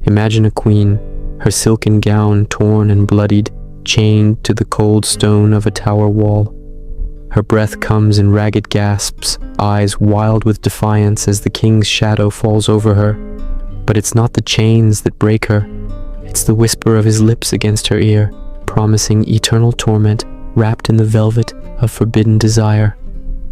Imagine a queen, her silken gown torn and bloodied, chained to the cold stone of a tower wall. Her breath comes in ragged gasps, eyes wild with defiance as the king's shadow falls over her. But it's not the chains that break her. It's the whisper of his lips against her ear, promising eternal torment wrapped in the velvet of forbidden desire.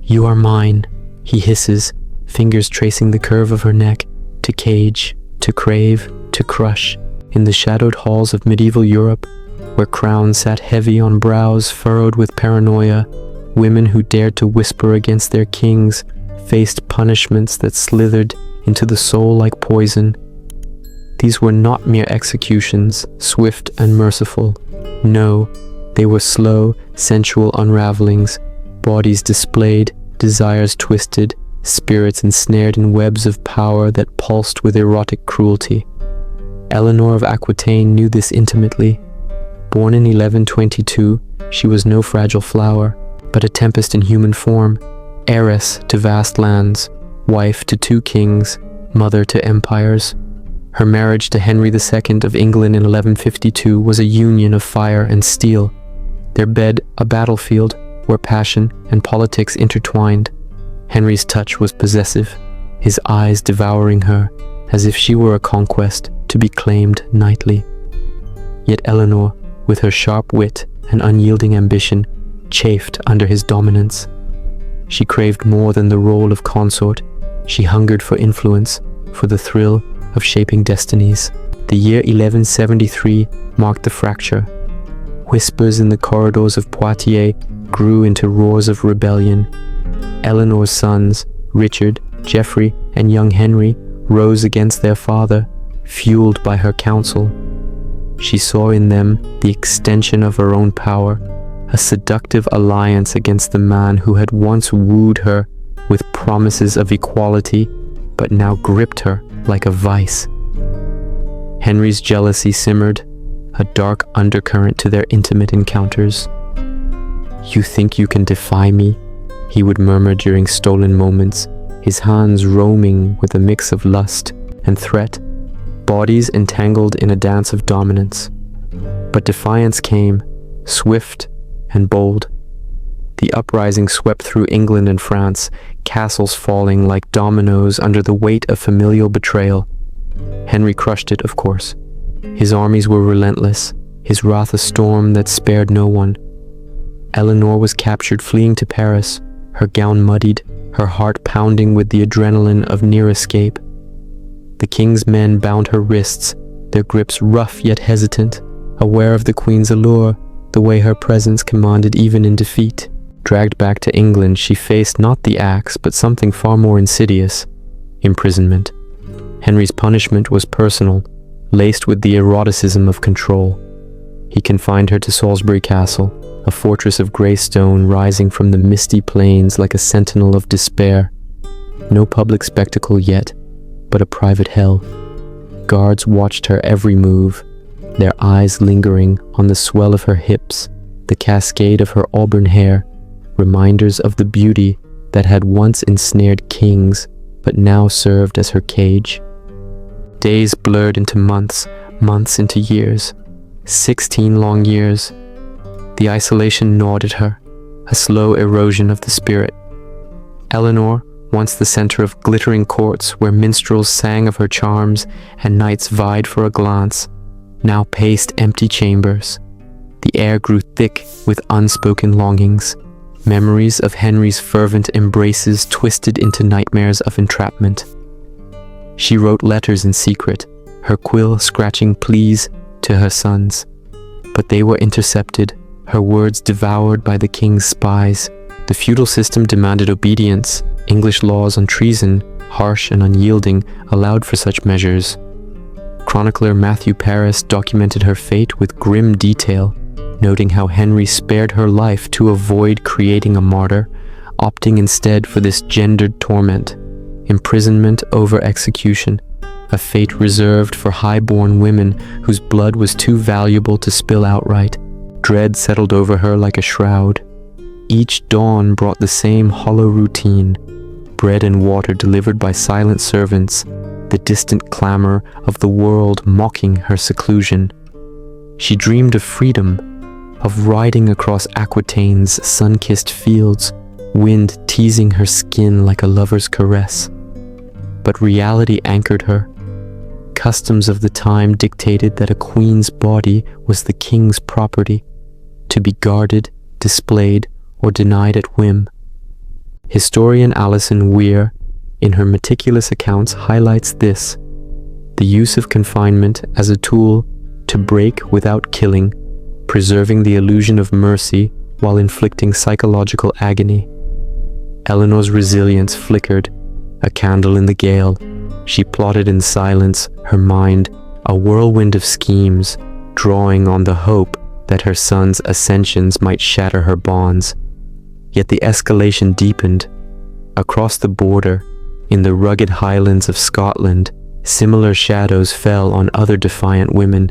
"You are mine," he hisses, fingers tracing the curve of her neck, to cage, to crave, to crush, in the shadowed halls of medieval Europe, where crowns sat heavy on brows furrowed with paranoia. Women who dared to whisper against their kings faced punishments that slithered into the soul like poison. These were not mere executions, swift and merciful. No, they were slow, sensual unravelings, bodies displayed, desires twisted, spirits ensnared in webs of power that pulsed with erotic cruelty. Eleanor of Aquitaine knew this intimately. Born in 1122, she was no fragile flower, but a tempest in human form, heiress to vast lands, wife to 2 kings, mother to empires. Her marriage to Henry II of England in 1152 was a union of fire and steel, their bed a battlefield where passion and politics intertwined. Henry's touch was possessive, his eyes devouring her, as if she were a conquest to be claimed nightly. Yet Eleanor, with her sharp wit and unyielding ambition, chafed under his dominance. She craved more than the role of consort. She hungered for influence, for the thrill of shaping destinies. The year 1173 marked the fracture. Whispers in the corridors of Poitiers grew into roars of rebellion. Eleanor's sons, Richard, Geoffrey, and young Henry, rose against their father, fueled by her counsel. She saw in them the extension of her own power, a seductive alliance against the man who had once wooed her with promises of equality, but now gripped her like a vice. Henry's jealousy simmered, a dark undercurrent to their intimate encounters. "You think you can defy me?" he would murmur during stolen moments, his hands roaming with a mix of lust and threat, bodies entangled in a dance of dominance. But defiance came, swift and bold. The uprising swept through England and France, castles falling like dominoes under the weight of familial betrayal. Henry crushed it, of course. His armies were relentless, his wrath a storm that spared no one. Eleanor was captured fleeing to Paris, her gown muddied, her heart pounding with the adrenaline of near escape. The king's men bound her wrists, their grips rough yet hesitant, aware of the queen's allure, the way her presence commanded even in defeat. Dragged back to England, she faced not the axe, but something far more insidious: imprisonment. Henry's punishment was personal, laced with the eroticism of control. He confined her to Salisbury Castle, a fortress of grey stone rising from the misty plains like a sentinel of despair. No public spectacle yet, but a private hell. Guards watched her every move, their eyes lingering on the swell of her hips, the cascade of her auburn hair, reminders of the beauty that had once ensnared kings, but now served as her cage. Days blurred into months, months into years. 16 long years. The isolation gnawed at her, a slow erosion of the spirit. Eleanor, once the center of glittering courts where minstrels sang of her charms and knights vied for a glance, now paced empty chambers. The air grew thick with unspoken longings, memories of Henry's fervent embraces twisted into nightmares of entrapment. She wrote letters in secret, her quill scratching pleas to her sons. But they were intercepted, her words devoured by the king's spies. The feudal system demanded obedience. English laws on treason, harsh and unyielding, allowed for such measures. Chronicler Matthew Paris documented her fate with grim detail, noting how Henry spared her life to avoid creating a martyr, opting instead for this gendered torment, imprisonment over execution, a fate reserved for high-born women whose blood was too valuable to spill outright. Dread settled over her like a shroud. Each dawn brought the same hollow routine, bread and water delivered by silent servants, the distant clamor of the world mocking her seclusion. She dreamed of freedom, of riding across Aquitaine's sun-kissed fields, wind teasing her skin like a lover's caress. But reality anchored her. Customs of the time dictated that a queen's body was the king's property, to be guarded, displayed, or denied at whim. Historian Alison Weir, in her meticulous accounts, highlights this: the use of confinement as a tool to break without killing, preserving the illusion of mercy while inflicting psychological agony. Eleanor's resilience flickered, a candle in the gale. She plotted in silence, her mind a whirlwind of schemes, drawing on the hope that her son's ascensions might shatter her bonds. Yet the escalation deepened. Across the border, in the rugged highlands of Scotland, similar shadows fell on other defiant women.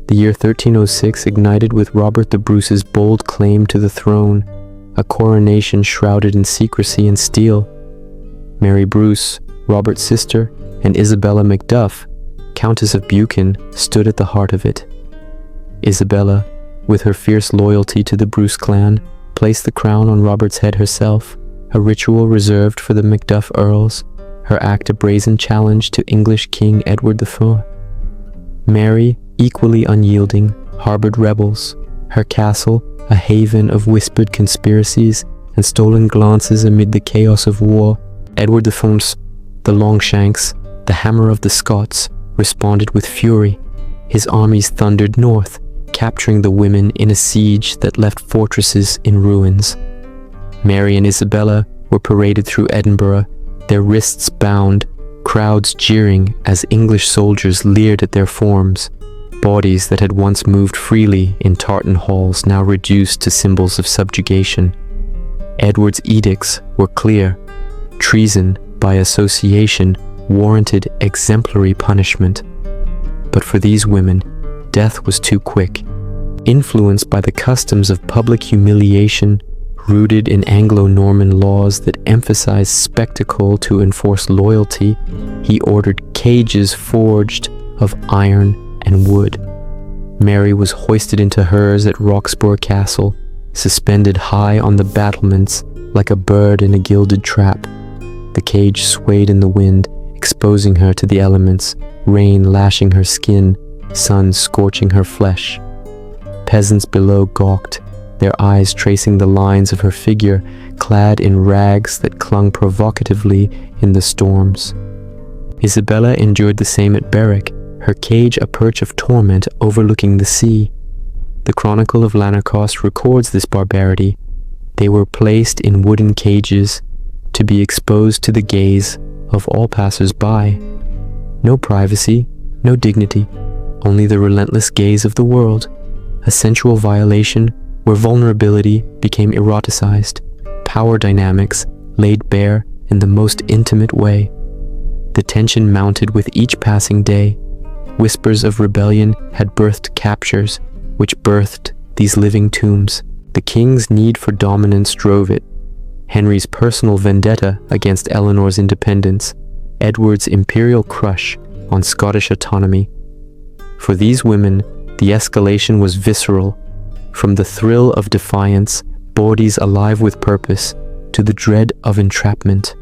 The year 1306 ignited with Robert the Bruce's bold claim to the throne, a coronation shrouded in secrecy and steel. Mary Bruce, Robert's sister, and Isabella Macduff, Countess of Buchan, stood at the heart of it. Isabella, with her fierce loyalty to the Bruce clan, placed the crown on Robert's head herself, a ritual reserved for the Macduff earls, her act a brazen challenge to English King Edward IV. Mary, equally unyielding, harbored rebels, her castle a haven of whispered conspiracies and stolen glances amid the chaos of war. Edward IV, the Longshanks, the hammer of the Scots, responded with fury. His armies thundered north, capturing the women in a siege that left fortresses in ruins. Mary and Isabella were paraded through Edinburgh, their wrists bound, crowds jeering as English soldiers leered at their forms. Bodies that had once moved freely in tartan halls now reduced to symbols of subjugation. Edward's edicts were clear. Treason, by association, warranted exemplary punishment. But for these women, death was too quick. Influenced by the customs of public humiliation, rooted in Anglo-Norman laws that emphasized spectacle to enforce loyalty, he ordered cages forged of iron and wood. Mary was hoisted into hers at Roxburgh Castle, suspended high on the battlements like a bird in a gilded trap. The cage swayed in the wind, exposing her to the elements, rain lashing her skin, sun scorching her flesh. Peasants below gawked, their eyes tracing the lines of her figure, clad in rags that clung provocatively in the storms. Isabella endured the same at Berwick, her cage a perch of torment overlooking the sea. The Chronicle of Lanercost records this barbarity. They were placed in wooden cages to be exposed to the gaze of all passers-by. No privacy, no dignity, only the relentless gaze of the world, a sensual violation where vulnerability became eroticized, power dynamics laid bare in the most intimate way. The tension mounted with each passing day. Whispers of rebellion had birthed captures, which birthed these living tombs. The king's need for dominance drove it. Henry's personal vendetta against Eleanor's independence, Edward's imperial crush on Scottish autonomy. For these women, the escalation was visceral, from the thrill of defiance, bodies alive with purpose, to the dread of entrapment,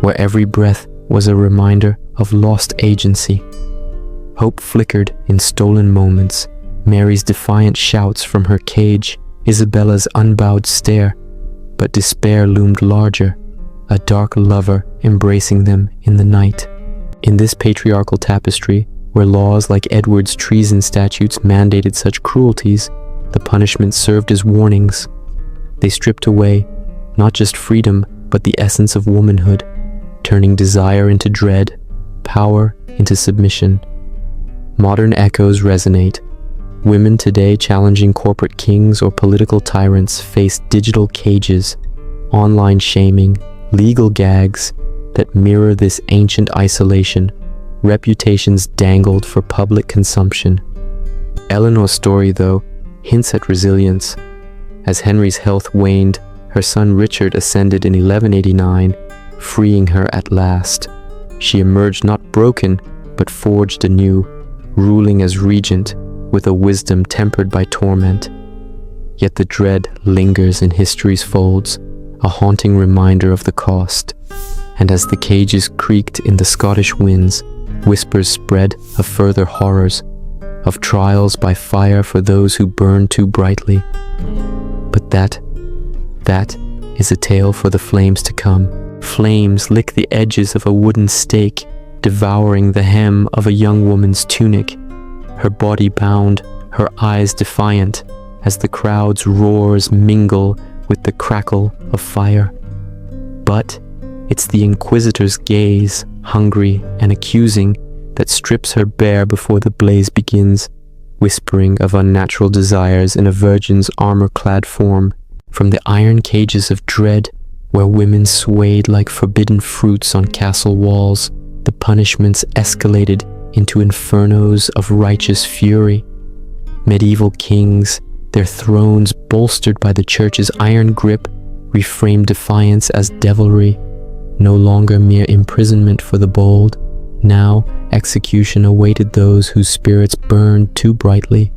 where every breath was a reminder of lost agency. Hope flickered in stolen moments, Mary's defiant shouts from her cage, Isabella's unbowed stare, but despair loomed larger, a dark lover embracing them in the night. In this patriarchal tapestry, where laws like Edward's treason statutes mandated such cruelties, the punishments served as warnings. They stripped away not just freedom, but the essence of womanhood, turning desire into dread, power into submission. Modern echoes resonate. Women today challenging corporate kings or political tyrants face digital cages, online shaming, legal gags that mirror this ancient isolation, reputations dangled for public consumption. Eleanor's story, though, hints at resilience. As Henry's health waned, her son Richard ascended in 1189, freeing her at last. She emerged not broken, but forged anew, ruling as regent with a wisdom tempered by torment. Yet the dread lingers in history's folds, a haunting reminder of the cost. And as the cages creaked in the Scottish winds, whispers spread of further horrors, of trials by fire for those who burn too brightly. But that is a tale for the flames to come. Flames lick the edges of a wooden stake, devouring the hem of a young woman's tunic, her body bound, her eyes defiant, as the crowd's roars mingle with the crackle of fire. But it's the Inquisitor's gaze, hungry and accusing, that strips her bare before the blaze begins, whispering of unnatural desires in a virgin's armor-clad form. From the iron cages of dread, where women swayed like forbidden fruits on castle walls, the punishments escalated into infernos of righteous fury. Medieval kings, their thrones bolstered by the church's iron grip, reframed defiance as devilry. No longer mere imprisonment for the bold, now execution awaited those whose spirits burned too brightly.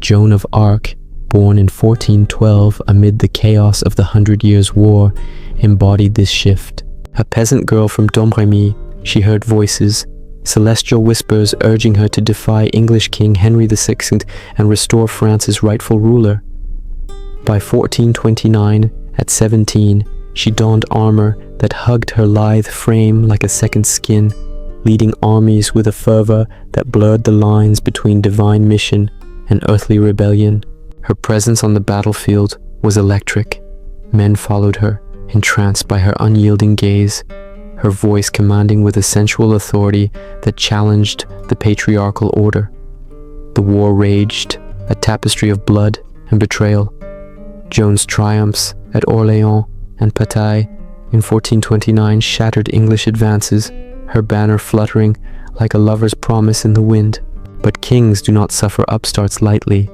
Joan of Arc, born in 1412 amid the chaos of the 100 Years' War, embodied this shift. A peasant girl from Domremy, she heard voices, celestial whispers urging her to defy English King Henry VI and restore France's rightful ruler. By 1429, at 17, she donned armor that hugged her lithe frame like a second skin, leading armies with a fervor that blurred the lines between divine mission and earthly rebellion. Her presence on the battlefield was electric. Men followed her, entranced by her unyielding gaze, her voice commanding with a sensual authority that challenged the patriarchal order. The war raged, a tapestry of blood and betrayal. Joan's triumphs at Orléans and Patay in 1429 shattered English advances, her banner fluttering like a lover's promise in the wind. But kings do not suffer upstarts lightly.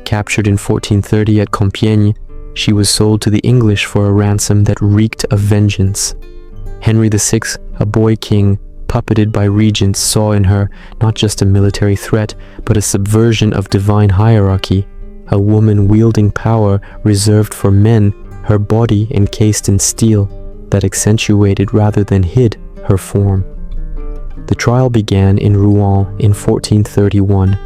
Captured in 1430 at Compiègne, she was sold to the English for a ransom that reeked of vengeance. Henry VI, a boy king, puppeted by regents, saw in her not just a military threat, but a subversion of divine hierarchy, a woman wielding power reserved for men, her body encased in steel that accentuated rather than hid her form. The trial began in Rouen in 1431,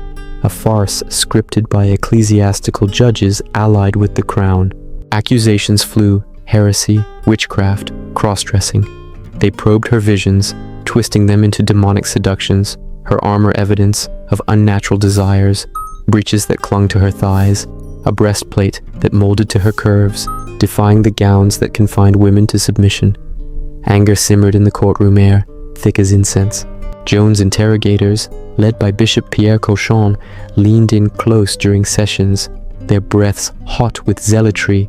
a farce scripted by ecclesiastical judges allied with the crown. Accusations flew: heresy, witchcraft, cross-dressing. They probed her visions, twisting them into demonic seductions, her armor evidence of unnatural desires, breeches that clung to her thighs, a breastplate that molded to her curves, defying the gowns that confined women to submission. Anger simmered in the courtroom air, thick as incense. Joan's interrogators, led by Bishop Pierre Cauchon, leaned in close during sessions, their breaths hot with zealotry,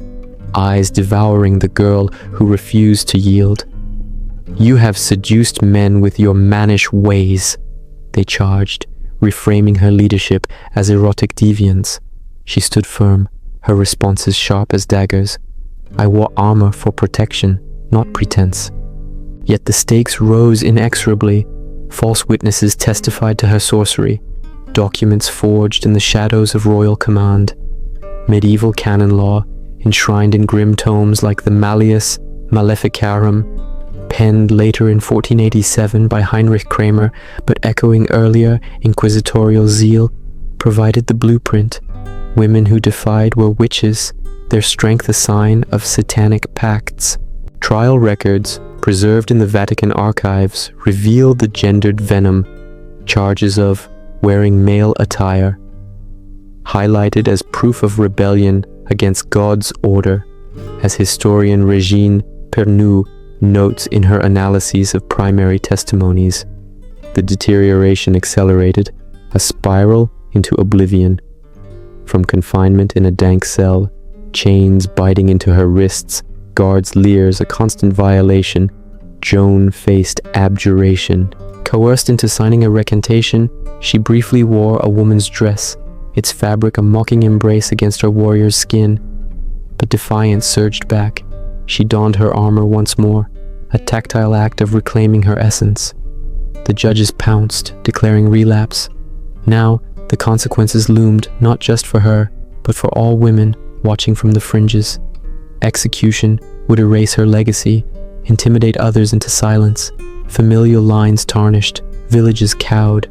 eyes devouring the girl who refused to yield. "You have seduced men with your mannish ways," they charged, reframing her leadership as erotic deviance. She stood firm, her responses sharp as daggers. "I wore armor for protection, not pretense." Yet the stakes rose inexorably. False witnesses testified to her sorcery, documents forged in the shadows of royal command. Medieval canon law, enshrined in grim tomes like the Malleus Maleficarum, penned later in 1487 by Heinrich Kramer, but echoing earlier inquisitorial zeal, provided the blueprint. Women who defied were witches, their strength a sign of satanic pacts. Trial records, preserved in the Vatican archives, reveal the gendered venom, charges of wearing male attire, highlighted as proof of rebellion against God's order, as historian Régine Pernoud notes in her analyses of primary testimonies. The deterioration accelerated, a spiral into oblivion. From confinement in a dank cell, chains biting into her wrists, guards' leers, a constant violation, Joan faced abjuration. Coerced into signing a recantation, she briefly wore a woman's dress, its fabric a mocking embrace against her warrior's skin. But defiance surged back. She donned her armor once more, a tactile act of reclaiming her essence. The judges pounced, declaring relapse. Now, the consequences loomed not just for her, but for all women watching from the fringes. Execution would erase her legacy, intimidate others into silence, familial lines tarnished, villages cowed.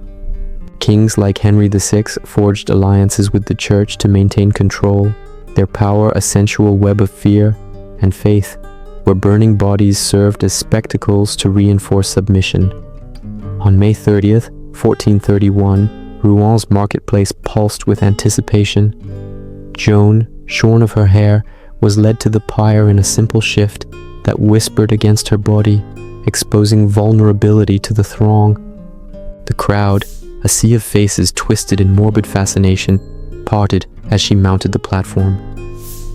Kings like Henry VI forged alliances with the church to maintain control, their power a sensual web of fear and faith, where burning bodies served as spectacles to reinforce submission. On May 30th, 1431, Rouen marketplace pulsed with anticipation. Joan, shorn of her hair, was led to the pyre in a simple shift that whispered against her body, exposing vulnerability to the throng. The crowd, a sea of faces twisted in morbid fascination, parted as she mounted the platform.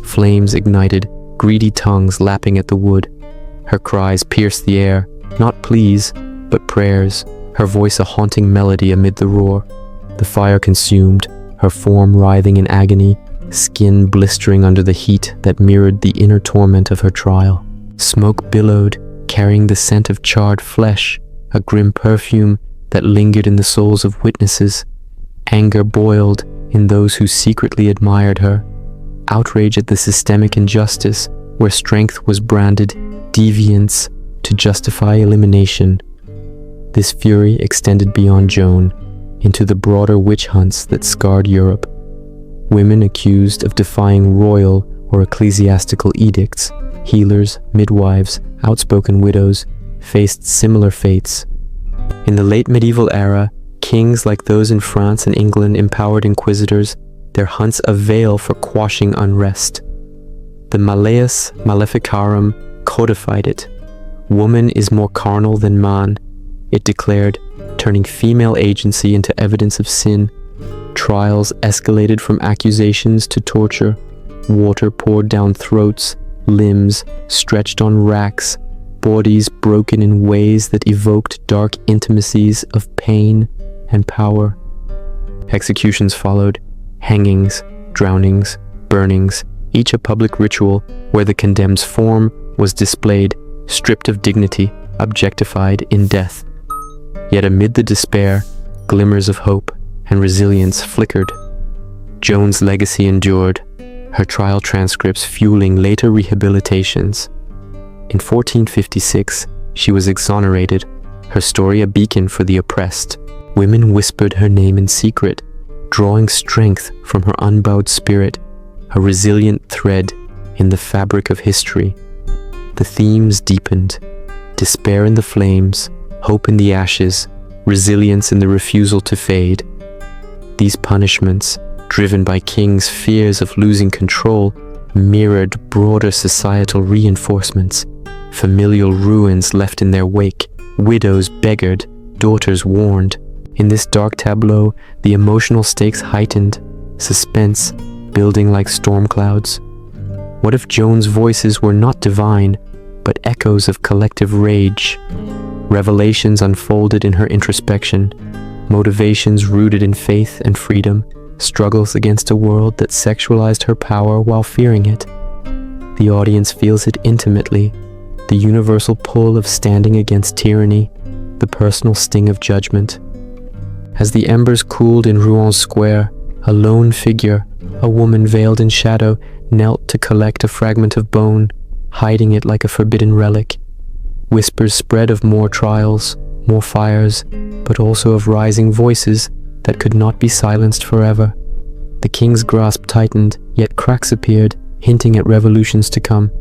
Flames ignited, greedy tongues lapping at the wood. Her cries pierced the air, not pleas, but prayers, her voice a haunting melody amid the roar. The fire consumed, her form writhing in agony, skin blistering under the heat that mirrored the inner torment of her trial. Smoke billowed, carrying the scent of charred flesh, a grim perfume that lingered in the souls of witnesses. Anger boiled in those who secretly admired her. Outrage at the systemic injustice, where strength was branded deviance to justify elimination. This fury extended beyond Joan, into the broader witch hunts that scarred Europe. Women accused of defying royal or ecclesiastical edicts, healers, midwives, outspoken widows, faced similar fates. In the late medieval era, kings like those in France and England empowered inquisitors, their hunts a veil for quashing unrest. The Malleus Maleficarum codified it. Woman is more carnal than man, it declared, turning female agency into evidence of sin. Trials escalated from accusations to torture. Water poured down throats, limbs stretched on racks, bodies broken in ways that evoked dark intimacies of pain and power. Executions followed, hangings, drownings, burnings, each a public ritual where the condemned's form was displayed, stripped of dignity, objectified in death. Yet amid the despair, glimmers of hope and resilience flickered. Joan's legacy endured, her trial transcripts fueling later rehabilitations. In 1456, she was exonerated, her story a beacon for the oppressed. Women whispered her name in secret, drawing strength from her unbowed spirit, a resilient thread in the fabric of history. The themes deepened: despair in the flames, hope in the ashes, resilience in the refusal to fade. These punishments, driven by kings' fears of losing control, mirrored broader societal reinforcements. Familial ruins left in their wake, widows beggared, daughters warned. In this dark tableau, the emotional stakes heightened, suspense building like storm clouds. What if Joan's voices were not divine, but echoes of collective rage? Revelations unfolded in her introspection, motivations rooted in faith and freedom, struggles against a world that sexualized her power while fearing it. The audience feels it intimately, the universal pull of standing against tyranny, the personal sting of judgment. As the embers cooled in Rouen Square, a lone figure, a woman veiled in shadow, knelt to collect a fragment of bone, hiding it like a forbidden relic. Whispers spread of more trials, more fires, but also of rising voices that could not be silenced forever. The king's grasp tightened, yet cracks appeared, hinting at revolutions to come.